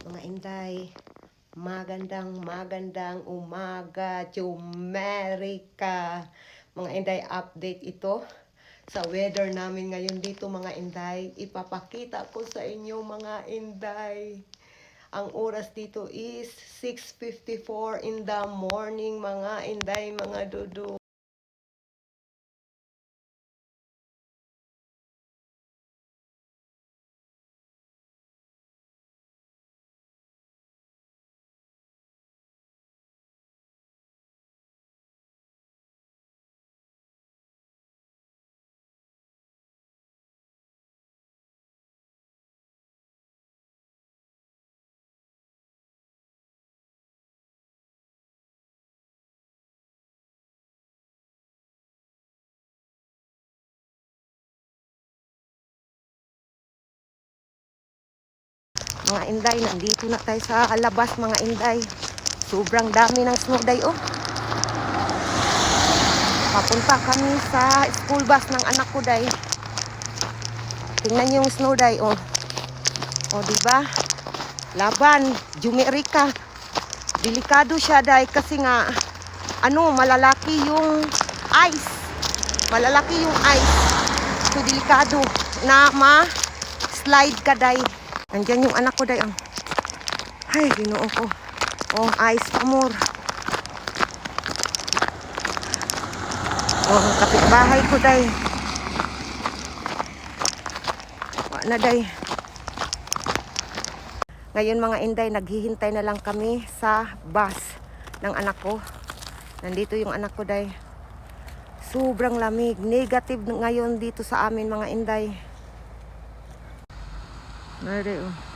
Mga inday, magandang umaga, Chumerika. Mga inday, update ito sa weather namin ngayon dito mga inday. Ipapakita ko sa inyo mga inday. Ang oras dito is 6:54 in the morning mga inday, mga dudu. Mga inday, nandito na tayo sa labas mga inday. Sobrang dami ng snow day, oh. Papunta kami sa school bus ng anak ko day. Tingnan niyo yung snow day, oh. Oh, diba? Laban, Chumerika. Delikado siya day kasi nga malalaki yung ice. Malalaki yung ice. So delikado na ma-slide ka day. Nandiyan yung anak ko day. Ay, Ginoo ko. Oh, ice pa more. Oh, kapitbahay ko day. Wala na day. Ngayon mga inday, naghihintay na lang kami sa bus ng anak ko. Nandito yung anak ko day. Sobrang lamig. Negative ngayon dito sa amin mga inday. Nari, oh.